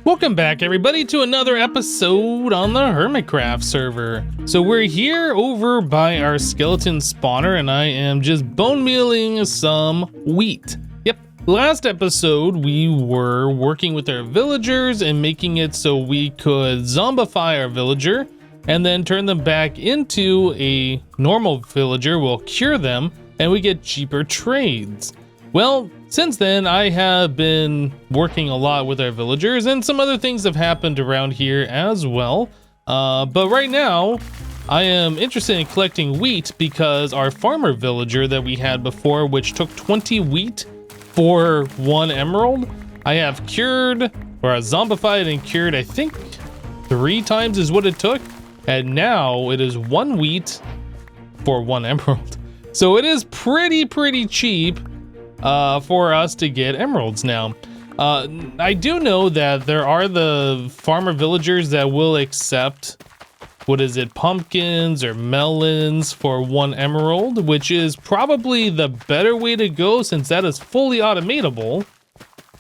Welcome back everybody to another episode on the HermitCraft server. So we're here over by our skeleton spawner and I am just bone mealing some wheat. Yep, last episode we were working with our villagers and making it so we could zombify our villager and then turn them back into a normal villager. We'll cure them and we get cheaper trades. Well, since then, I have been working a lot with our villagers and some other things have happened around here as well. But right now, I am interested in collecting wheat because our farmer villager that we had before, which took 20 wheat for 1 emerald, I have cured, or zombified and cured, I think 3 times is what it took. And now it is 1 wheat for 1 emerald. So it is pretty cheap for us to get emeralds now. I do know that there are the farmer villagers that will accept, what is it, pumpkins or melons for 1 emerald, which is probably the better way to go since that is fully automatable.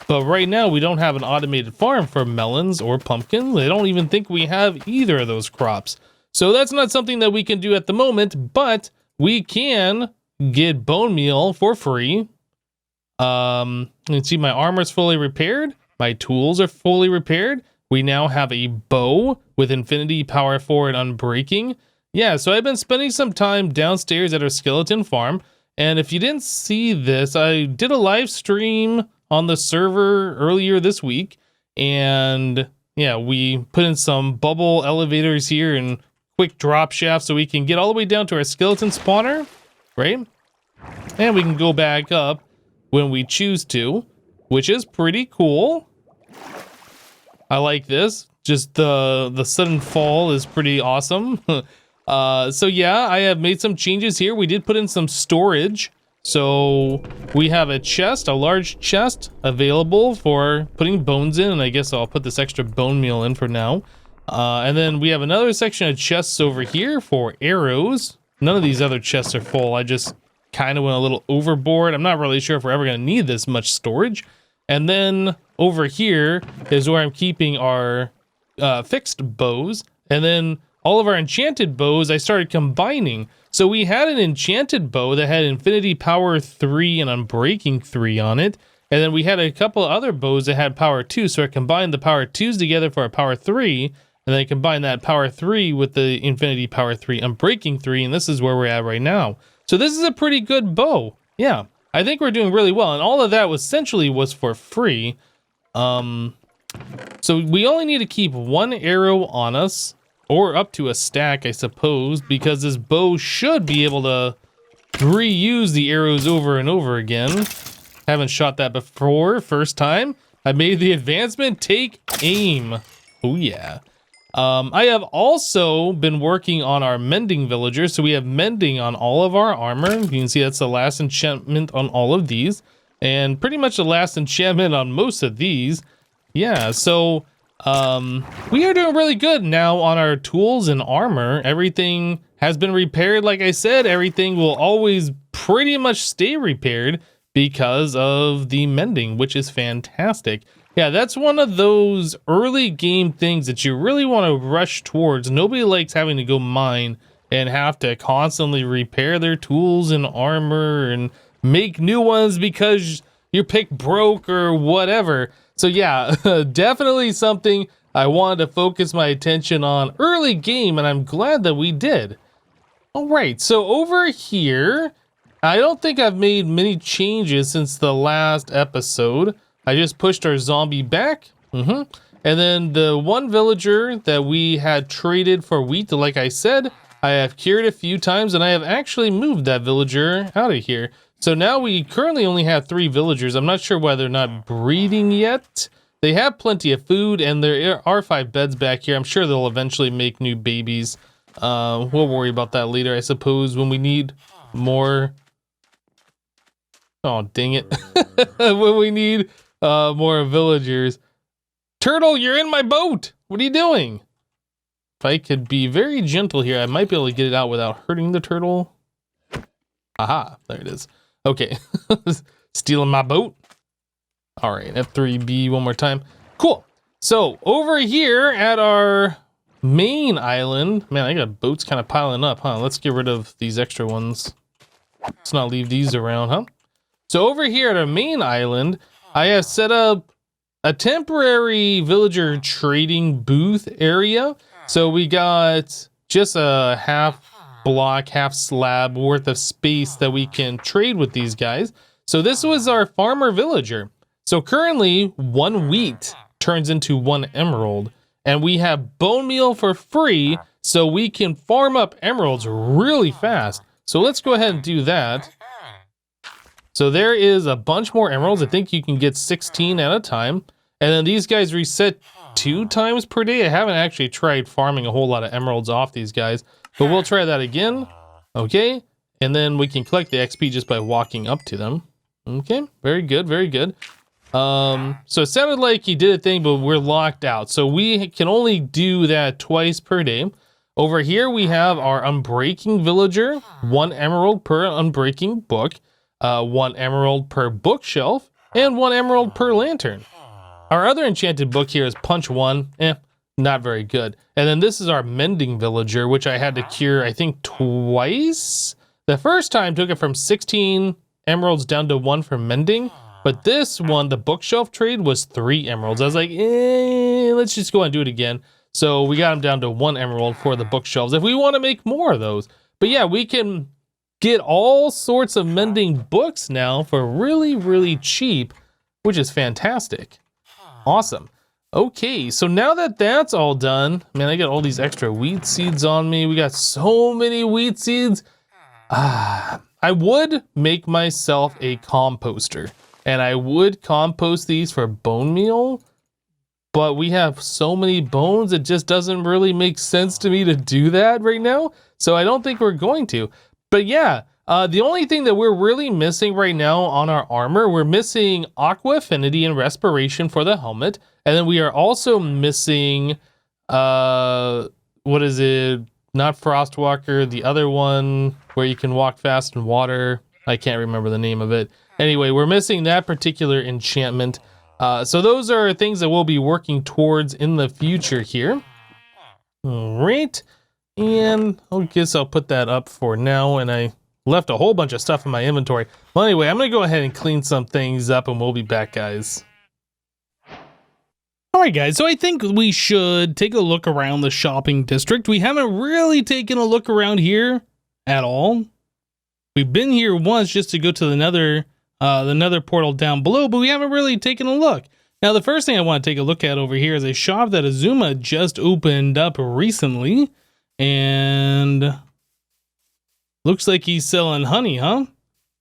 But right now we don't have an automated farm for melons or pumpkins. I don't even think we have either of those crops. So that's not something that we can do at the moment, but we can get bone meal for free. You can see my armor's fully repaired. My tools are fully repaired. We now have a bow with infinity power 4 and unbreaking. Yeah, so I've been spending some time downstairs at our skeleton farm. And if you didn't see this, I did a live stream on the server earlier this week. And yeah, we put in some bubble elevators here and quick drop shafts so we can get all the way down to our skeleton spawner, right? And we can go back up when we choose to, which is pretty cool. I like this. Just the sudden fall is pretty awesome. So yeah, I have made some changes here. We did put in some storage. So we have a chest, a large chest available for putting bones in. And I guess I'll put this extra bone meal in for now. And then we have another section of chests over here for arrows. None of these other chests are full. I just kind of went a little overboard. I'm not really sure if we're ever going to need this much storage. And then over here is where I'm keeping our fixed bows. And then all of our enchanted bows I started combining. So we had an enchanted bow that had infinity power 3 and unbreaking 3 on it. And then we had a couple of other bows that had power 2. So I combined the power 2s together for a power 3. And then I combined that power 3 with the infinity power 3 unbreaking 3. And this is where we're at right now. So this is a pretty good bow. Yeah, I think we're doing really well. And all of that essentially was for free. So we only need to keep 1 arrow on us, or up to a stack, I suppose, because this bow should be able to reuse the arrows over and over again. Haven't shot that before, first time. I made the advancement, take aim. Oh yeah. I have also been working on our mending villagers. So we have mending on all of our armor. You can see that's the last enchantment on all of these. And pretty much the last enchantment on most of these. Yeah, so we are doing really good now on our tools and armor. Everything has been repaired. Like I said, everything will always pretty much stay repaired because of the mending, which is fantastic. Yeah, that's one of those early game things that you really want to rush towards. Nobody likes having to go mine and have to constantly repair their tools and armor and make new ones because your pick broke or whatever. So yeah, definitely something I wanted to focus my attention on early game, and I'm glad that we did. All right, so over here, I don't think I've made many changes since the last episode. I just pushed our zombie back. And then the 1 villager that we had traded for wheat, like I said, I have cured a few times and I have actually moved that villager out of here. So now we currently only have 3 villagers. I'm not sure why they're not breeding yet. They have plenty of food and there are 5 beds back here. I'm sure they'll eventually make new babies. We'll worry about that later, I suppose, when we need more. Oh, dang it. When we need more villagers. Turtle, you're in my boat. What are you doing? If I could be very gentle here, I might be able to get it out without hurting the turtle. Aha, there it is. Okay, stealing my boat. All right, F3B one more time. Cool. So over here at our main island, man, I got boats kind of piling up, huh? Let's get rid of these extra ones. Let's not leave these around, huh? So over here at our main island, I have set up a temporary villager trading booth area. So we got just a half block, half slab worth of space that we can trade with these guys. So this was our farmer villager. So currently 1 wheat turns into 1 emerald, and we have bone meal for free, so we can farm up emeralds really fast. So let's go ahead and do that. So there is a bunch more emeralds. I think you can get 16 at a time. And then these guys reset 2 times per day. I haven't actually tried farming a whole lot of emeralds off these guys, but we'll try that again. Okay. And then we can collect the XP just by walking up to them. Okay. Very good. Very good. So it sounded like he did a thing, but we're locked out. So we can only do that twice per day. Over here, we have our Unbreaking Villager, 1 emerald per Unbreaking book, 1 emerald per bookshelf, and 1 emerald per lantern. Our other enchanted book here is Punch 1, not very good. And then this is our Mending Villager, which I had to cure, I think, twice. The first time took it from 16 emeralds down to 1 for mending, but this one, the bookshelf trade, was 3 emeralds. I was like, let's just go and do it again. So we got him down to 1 emerald for the bookshelves if we want to make more of those. But yeah, we can get all sorts of mending books now for really, really cheap, which is fantastic. Awesome. Okay, so now that that's all done, man, I got all these extra wheat seeds on me. We got so many wheat seeds. I would make myself a composter, and I would compost these for bone meal, but we have so many bones, it just doesn't really make sense to me to do that right now. So I don't think we're going to. But yeah, the only thing that we're really missing right now on our armor, we're missing Aqua Affinity and Respiration for the helmet. And then we are also missing, what is it? Not Frostwalker, the other one where you can walk fast in water. I can't remember the name of it. Anyway, we're missing that particular enchantment. So those are things that we'll be working towards in the future here. All right. And I guess I'll put that up for now. And I left a whole bunch of stuff in my inventory. Well, anyway, I'm going to go ahead and clean some things up and we'll be back, guys. All right, guys, so I think we should take a look around the shopping district. We haven't really taken a look around here at all. We've been here once just to go to the nether portal down below, but we haven't really taken a look. Now, the first thing I want to take a look at over here is a shop that Azuma just opened up recently. And looks like he's selling honey, huh?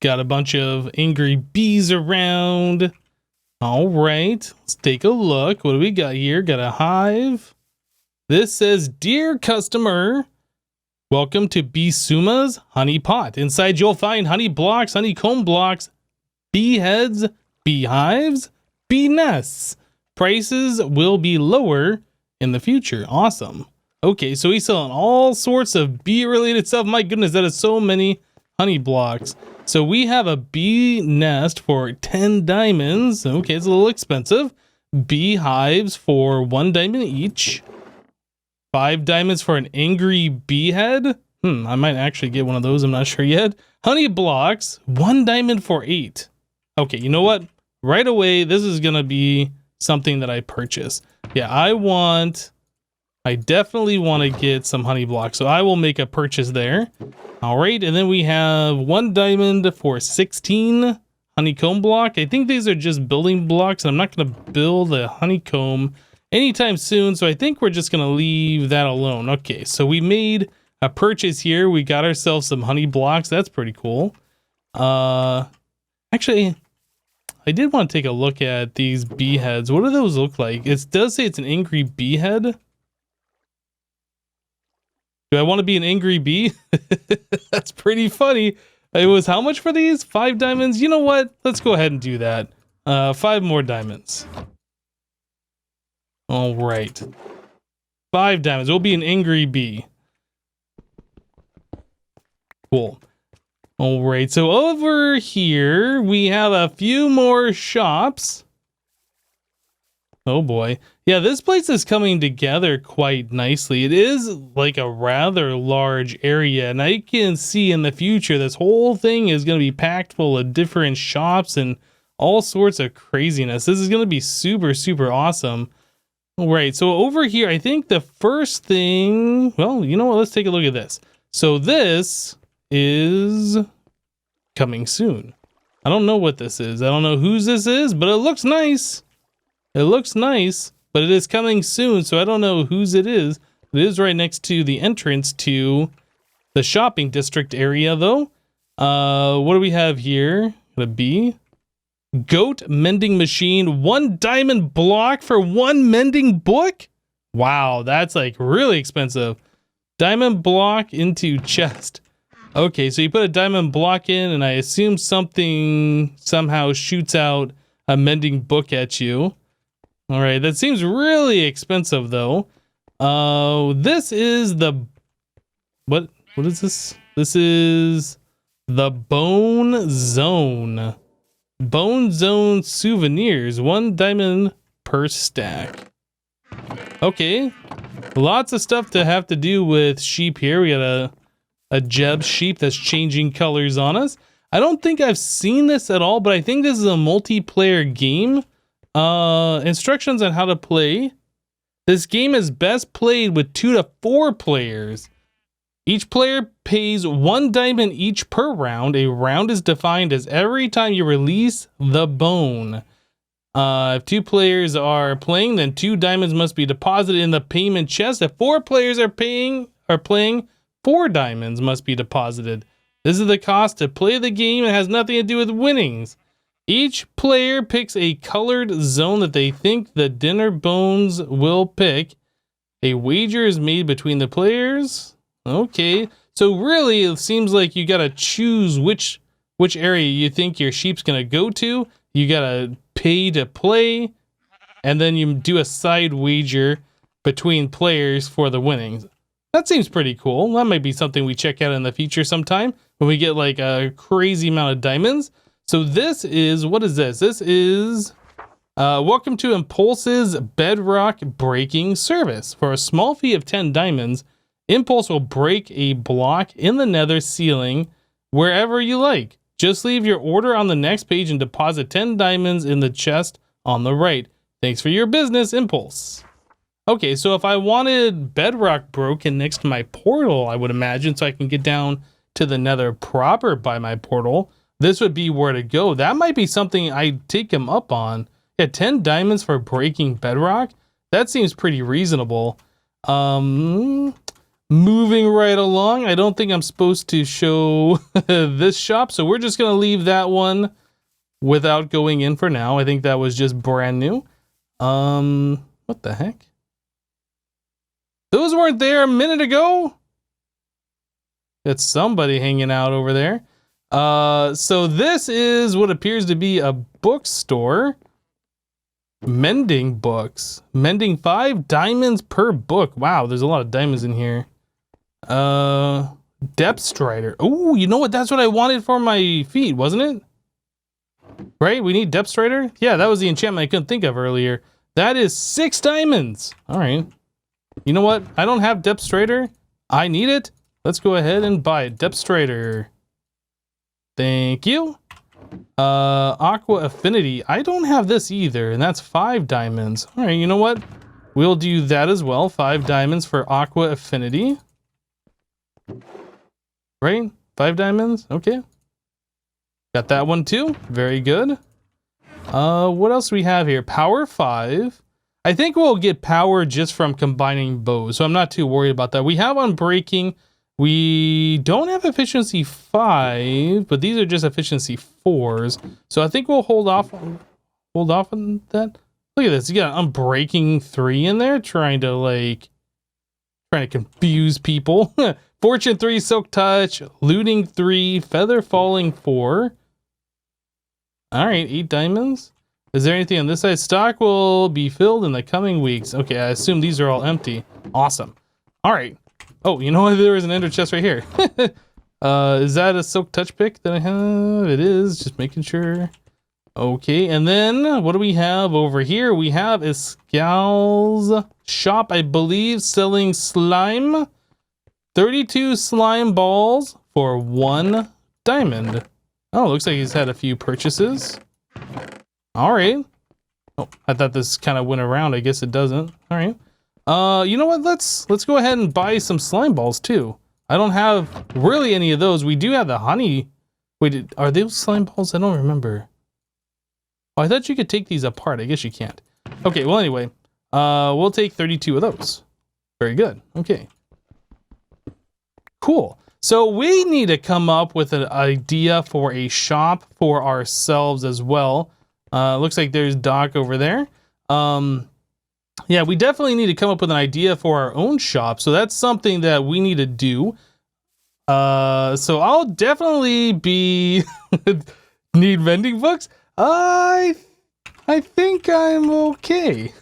Got a bunch of angry bees around. All right, let's take a look. What do we got here? Got a hive. This says, "Dear customer, welcome to Bee Suma's honey pot. Inside you'll find honey blocks, honeycomb blocks, bee heads, bee hives, bee nests. Prices will be lower in the future." Awesome. Okay, so he's selling all sorts of bee-related stuff. My goodness, that is so many honey blocks. So we have a bee nest for 10 diamonds. Okay, it's a little expensive. Bee hives for 1 diamond each. 5 diamonds for an angry bee head. I might actually get one of those. I'm not sure yet. Honey blocks, 1 diamond for 8. Okay, you know what? Right away, this is going to be something that I purchase. Yeah, I definitely want to get some honey blocks, so I will make a purchase there. All right, and then we have 1 diamond for 16 honeycomb block. I think these are just building blocks, and I'm not going to build a honeycomb anytime soon, so I think we're just going to leave that alone. Okay, so we made a purchase here. We got ourselves some honey blocks. That's pretty cool. Actually, I did want to take a look at these bee heads. What do those look like? It does say it's an angry bee head. Do I want to be an angry bee? That's pretty funny. It was how much for these? 5 diamonds? You know what? Let's go ahead and do that. 5 more diamonds. All right. 5 diamonds. We'll be an angry bee. Cool. All right. So over here, we have a few more shops. Oh boy. Yeah, this place is coming together quite nicely. It is like a rather large area, and I can see in the future this whole thing is going to be packed full of different shops and all sorts of craziness. This is going to be super, super awesome. All right, so over here, I think the first thing, well, you know what? Let's take a look at this. So this is coming soon. I don't know what this is. I don't know whose this is, but it looks nice. It looks nice, but it is coming soon, so I don't know whose it is. It is right next to the entrance to the shopping district area, though. What do we have here? Gonna be goat mending machine, 1 diamond block for 1 mending book. Wow, that's like really expensive. Diamond block into chest. Okay, so you put a diamond block in, and I assume something somehow shoots out a mending book at you. All right, that seems really expensive, though. This is the... What is this? This is the Bone Zone. Bone Zone souvenirs. 1 diamond per stack. Okay. Lots of stuff to have to do with sheep here. We got a Jeb sheep that's changing colors on us. I don't think I've seen this at all, but I think this is a multiplayer game. Instructions on how to play. This game is best played with 2 to 4 players. Each player pays 1 diamond each per round. A round is defined as every time you release the bone. If 2 players are playing, then 2 diamonds must be deposited in the payment chest. If 4 players are playing, 4 diamonds must be deposited. This is the cost to play the game. It has nothing to do with winnings. Each player picks a colored zone that they think the dinner bones will pick. A wager is made between the players. Okay, so really it seems like you gotta choose which area you think your sheep's gonna go to. You gotta pay to play, and then you do a side wager between players for the winnings. That seems pretty cool. That might be something we check out in the future sometime when we get like a crazy amount of diamonds. So this is, what is this? This is, welcome to Impulse's bedrock breaking service. For a small fee of 10 diamonds, Impulse will break a block in the nether ceiling wherever you like. Just leave your order on the next page and deposit 10 diamonds in the chest on the right. Thanks for your business, Impulse. Okay, so if I wanted bedrock broken next to my portal, I would imagine, so I can get down to the nether proper by my portal, this would be where to go. That might be something I'd take him up on. Yeah, 10 diamonds for breaking bedrock? That seems pretty reasonable. Moving right along, I don't think I'm supposed to show this shop, so we're just going to leave that one without going in for now. I think that was just brand new. What the heck? Those weren't there a minute ago? Got somebody hanging out over there. So this is what appears to be a bookstore. Mending books. Mending 5 diamonds per book. Wow, there's a lot of diamonds in here. Depth Strider. Oh, you know what? That's what I wanted for my feet, wasn't it? Right? We need Depth Strider? Yeah, that was the enchantment I couldn't think of earlier. That is 6 diamonds. All right. You know what? I don't have Depth Strider. I need it. Let's go ahead and buy it. Depth Strider. Thank you. Aqua Affinity. I don't have this either, and that's 5 diamonds. All right, you know what? We'll do that as well. 5 diamonds for Aqua Affinity. Right? 5 diamonds? Okay. Got that one too. Very good. What else do we have here? Power 5. I think we'll get power just from combining bows, so I'm not too worried about that. We have Unbreaking. We don't have efficiency 5, but these are just efficiency 4s. So I think we'll hold off on that. Look at this. You got Unbreaking 3 in there, trying to confuse people. Fortune 3, Silk Touch, Looting 3, Feather Falling 4. All right, 8 diamonds. Is there anything on this side? Stock will be filled in the coming weeks. Okay, I assume these are all empty. Awesome. All right. Oh, you know what? There is an ender chest right here. Is that a Silk Touch pick that I have? It is. Just making sure. Okay, and then what do we have over here? We have Escal's shop, I believe, selling slime. 32 slime balls for 1 diamond. Oh, looks like he's had a few purchases. All right. Oh, I thought this kind of went around. I guess it doesn't. All right. You know what? Let's go ahead and buy some slime balls too. I don't have really any of those. We do have the honey. Wait, are those slime balls? I don't remember. Oh, I thought you could take these apart. I guess you can't. Okay, well, anyway. We'll take 32 of those. Very good. Okay. Cool. So we need to come up with an idea for a shop for ourselves as well. Looks like there's Doc over there. Yeah, we definitely need to come up with an idea for our own shop. So that's something that we need to do. So I'll definitely be need vending books. I think I'm okay.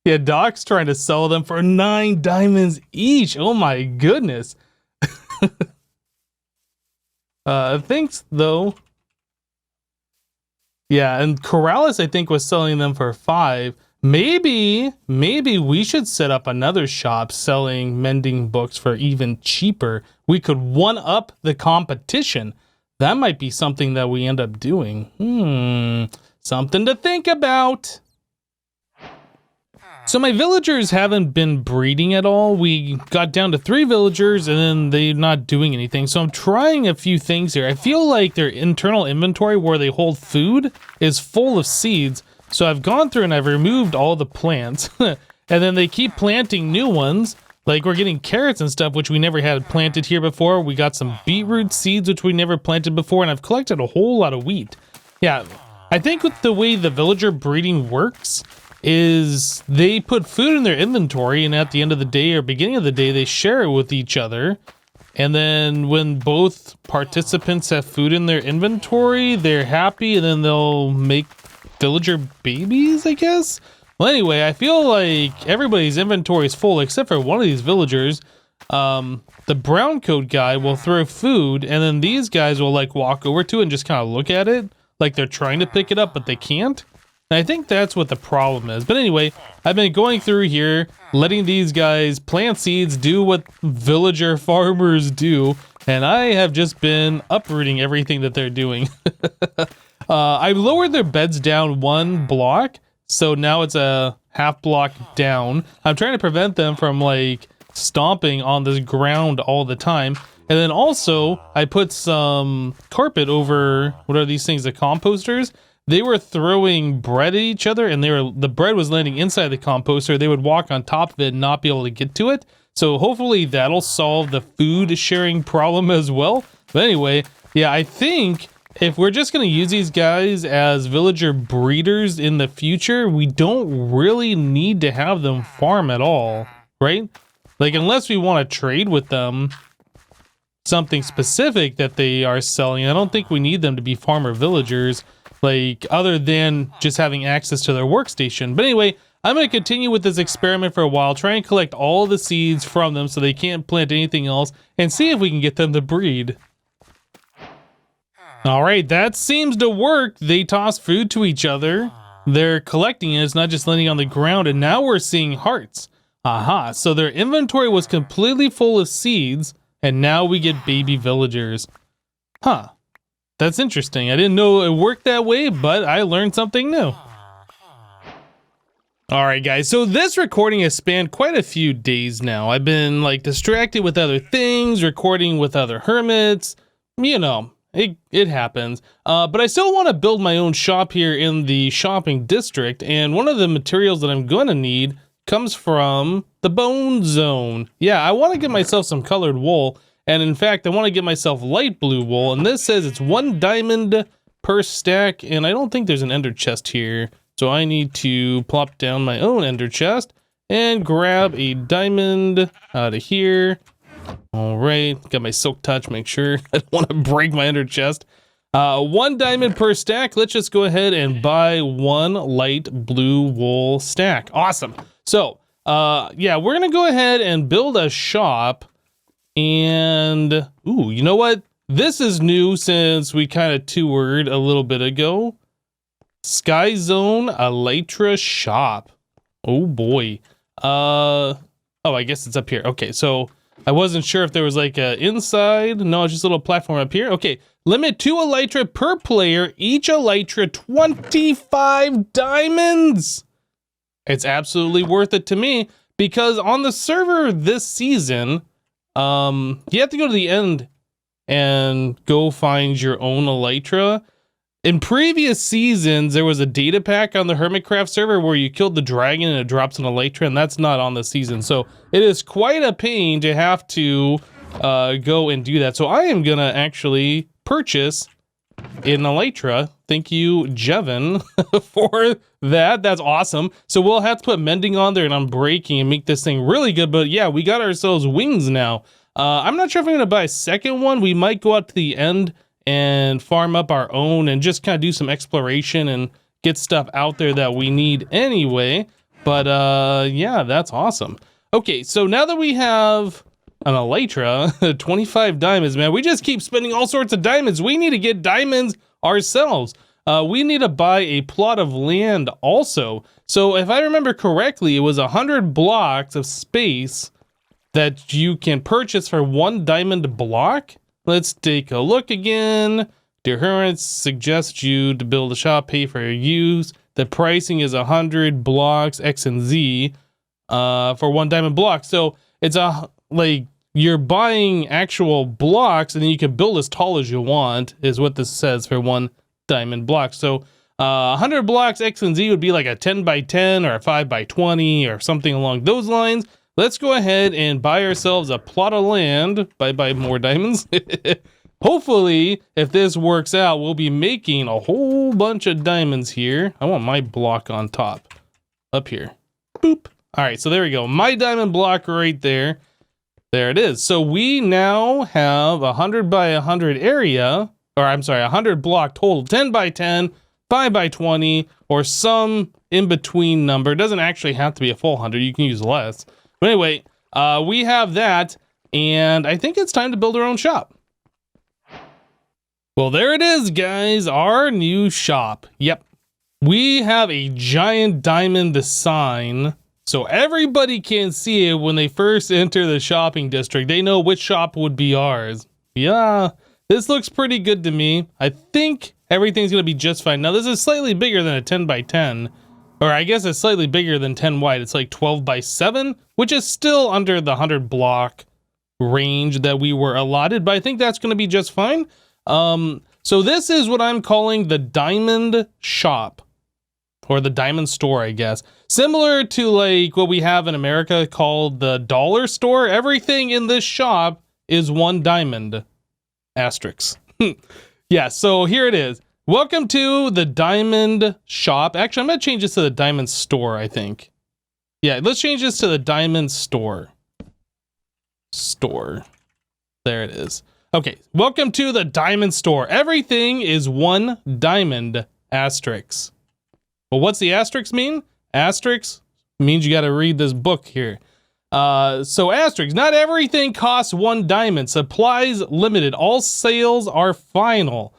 Yeah, Doc's trying to sell them for 9 diamonds each. Oh my goodness. Thanks though. Yeah, and Corrales I think was selling them for 5. Maybe we should set up another shop selling mending books for even cheaper. We could one up the competition. That might be something that we end up doing. Something to think about. So my villagers haven't been breeding at all. We got down to 3 villagers and then they're not doing anything. So I'm trying a few things here. I feel like their internal inventory where they hold food is full of seeds. So I've gone through and I've removed all the plants. And then they keep planting new ones. Like we're getting carrots and stuff, which we never had planted here before. We got some beetroot seeds, which we never planted before. And I've collected a whole lot of wheat. Yeah, I think with the way the villager breeding works is they put food in their inventory and at the end of the day or beginning of the day, they share it with each other. And then when both participants have food in their inventory, they're happy and then they'll make villager babies, I guess? Well, anyway, I feel like everybody's inventory is full except for one of these villagers. The brown coat guy will throw food and then these guys will like walk over to it and just kind of look at it like they're trying to pick it up, but they can't. And I think that's what the problem is. But anyway, I've been going through here, letting these guys plant seeds, do what villager farmers do, and I have just been uprooting everything that they're doing. I've lowered their beds down 1 block, so now it's a half block down. I'm trying to prevent them from like stomping on this ground all the time. And then also, I put some carpet over, what are these things, the composters? They were throwing bread at each other and the bread was landing inside the composter. They would walk on top of it and not be able to get to it. So hopefully that'll solve the food sharing problem as well. But anyway, yeah, I think if we're just going to use these guys as villager breeders in the future, we don't really need to have them farm at all, right? Like unless we want to trade with them something specific that they are selling, I don't think we need them to be farmer villagers. Like, other than just having access to their workstation. But anyway, I'm going to continue with this experiment for a while, try and collect all the seeds from them so they can't plant anything else, and see if we can get them to breed. Alright, that seems to work. They toss food to each other. They're collecting it, it's not just landing on the ground, and now we're seeing hearts. Aha, so their inventory was completely full of seeds, and now we get baby villagers. Huh. That's interesting. I didn't know it worked that way, but I learned something new. Alright guys, so this recording has spanned quite a few days now. I've been like distracted with other things, recording with other hermits, you know, it happens. But I still want to build my own shop here in the shopping district, and one of the materials that I'm going to need comes from the bone zone. Yeah, I want to get myself some colored wool. And in fact, I want to get myself light blue wool, and this says it's 1 diamond per stack, and I don't think there's an ender chest here. So I need to plop down my own ender chest and grab a diamond out of here. All right, got my silk touch, make sure I don't want to break my ender chest. 1 diamond per stack. Let's just go ahead and buy 1 light blue wool stack. Awesome. So, yeah, we're going to go ahead and build a shop. And, ooh, you know what? this is new since we kind of toured a little bit ago. Sky Zone Elytra Shop. Oh boy. Oh, I guess it's up here. Okay, so I wasn't sure if there was like a inside. No, it's just a little platform up here. Okay, limit 2 Elytra per player. Each Elytra 25 diamonds. It's absolutely worth it to me because on the server this season, you have to go to the end and go find your own Elytra. In previous seasons, there was a data pack on the HermitCraft server where you killed the dragon and it drops an Elytra, and that's not on this season. So it is quite a pain to have to go and do that. So I am gonna actually purchase an Elytra. Thank you, Jevin, for that. That's awesome. So we'll have to put mending on there and unbreaking and make this thing really good. But yeah, we got ourselves wings now. I'm not sure if I'm gonna buy a second one. We might go out to the end and farm up our own and just kind of do some exploration and get stuff out there that we need anyway. But yeah, that's awesome. Okay, so now that we have an Elytra, 25 diamonds, man, we just keep spending all sorts of diamonds. We need to get diamonds ourselves. We need to buy a plot of land also. So if I remember correctly, it was 100 blocks of space that you can purchase for 1 diamond block. Let's take a look again. Dear Hermits, suggest you to build a shop, pay for your use. The pricing is 100 blocks X and Z for 1 diamond block. So it's like you're buying actual blocks and then you can build as tall as you want is what this says for 1 diamond block. So 100 blocks X and Z would be like a 10 by 10 or a 5 by 20 or something along those lines. Let's go ahead and buy ourselves a plot of land. Buy more diamonds. Hopefully, if this works out, we'll be making a whole bunch of diamonds here. I want my block on top. Up here. Boop. All right, so there we go. My diamond block right there. There it is. So we now have 100 by 100 area, or I'm sorry, 100 block total, 10 by 10, 5 by 20, or some in-between number. It doesn't actually have to be a full 100. You can use less. But anyway, we have that, and I think it's time to build our own shop. Well, there it is, guys, our new shop. Yep, we have a giant diamond sign, so everybody can see it when they first enter the shopping district. They know which shop would be ours. Yeah, this looks pretty good to me. I think everything's going to be just fine. Now, this is slightly bigger than a 10 by 10. Or I guess it's slightly bigger than 10 wide. It's like 12 by 7, which is still under the 100 block range that we were allotted, but I think that's going to be just fine. So this is what I'm calling the diamond shop, or the diamond store, I guess. Similar to like what we have in America called the dollar store. Everything in this shop is 1 diamond. Asterisk. Yeah, so here it is. Welcome to the diamond shop. Actually, I'm going to change this to the diamond store, I think. Yeah, let's change this to the diamond store. Store. There it is. Okay, welcome to the diamond store. Everything is 1 diamond. Asterisk. Well, what's the asterisk mean? Asterisk means you got to read this book here. So asterisk, not everything costs 1 diamond. Supplies limited. All sales are final.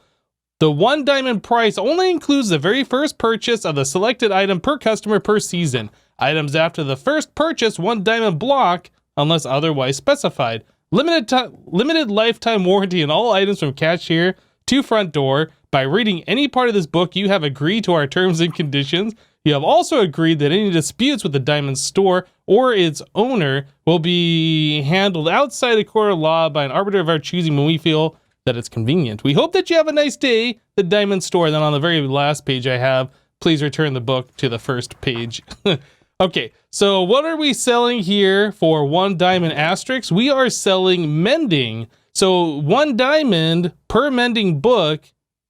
The 1 diamond price only includes the very first purchase of the selected item per customer per season. Items after the first purchase, 1 diamond block, unless otherwise specified. Limited lifetime warranty on all items from cashier to front door. By reading any part of this book, you have agreed to our terms and conditions. You have also agreed that any disputes with the diamond store or its owner will be handled outside the court of law by an arbiter of our choosing when we feel that it's convenient. We hope that you have a nice day, the diamond store. And then on the very last page I have, please return the book to the first page. Okay, so what are we selling here for 1 diamond asterisk? We are selling mending. So 1 diamond per mending book,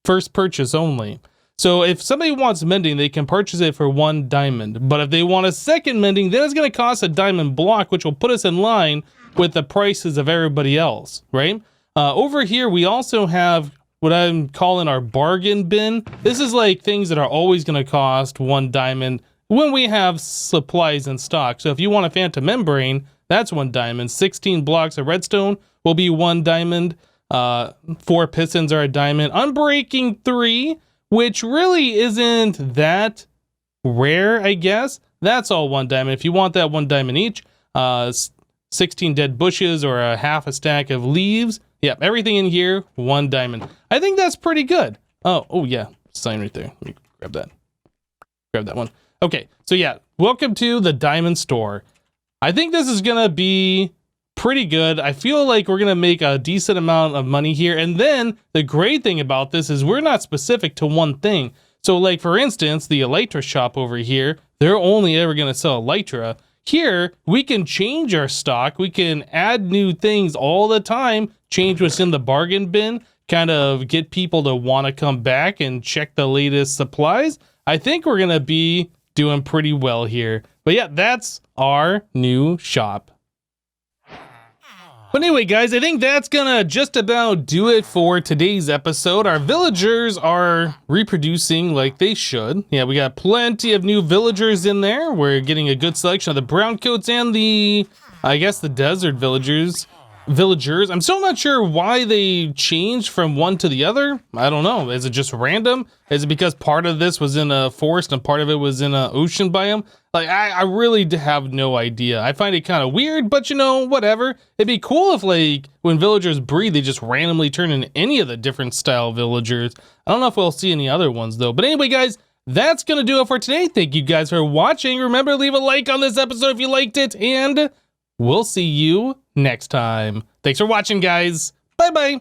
first purchase only. So if somebody wants mending, they can purchase it for 1 diamond. But if they want a second mending, then it's going to cost a diamond block, which will put us in line with the prices of everybody else, right? Over here, we also have what I'm calling our bargain bin. This is like things that are always going to cost 1 diamond when we have supplies in stock. So if you want a phantom membrane, that's 1 diamond. 16 blocks of redstone will be 1 diamond. 4 pistons are a diamond. Unbreaking 3, which really isn't that rare, I guess. That's all 1 diamond. If you want that, 1 diamond each. 16 dead bushes or a half a stack of leaves. Yep, everything in here, 1 diamond. I think that's pretty good. Oh yeah, sign right there. Let me grab that. Grab that one. Okay, so yeah, welcome to the diamond store. I think this is gonna be pretty good. I feel like we're gonna make a decent amount of money here. And then the great thing about this is we're not specific to one thing. So like for instance, the Elytra shop over here, they're only ever gonna sell Elytra. Here, we can change our stock. We can add new things all the time, change what's in the bargain bin, kind of get people to want to come back and check the latest supplies. I think we're gonna be doing pretty well here. But yeah, that's our new shop. But anyway, guys, I think that's gonna just about do it for today's episode. Our villagers are reproducing like they should. Yeah, we got plenty of new villagers in there. We're getting a good selection of the brown coats and the, I guess, the desert villagers. I'm still not sure why they changed from one to the other. I don't know. Is it just random? Is it because part of this was in a forest and part of it was in an ocean biome? Like, I really have no idea. I find it kind of weird, but you know, whatever. It'd be cool if, like, when villagers breed, they just randomly turn into any of the different style villagers. I don't know if we'll see any other ones, though. But anyway, guys, that's going to do it for today. Thank you guys for watching. Remember, leave a like on this episode if you liked it, and we'll see you next time. Thanks for watching, guys. Bye-bye.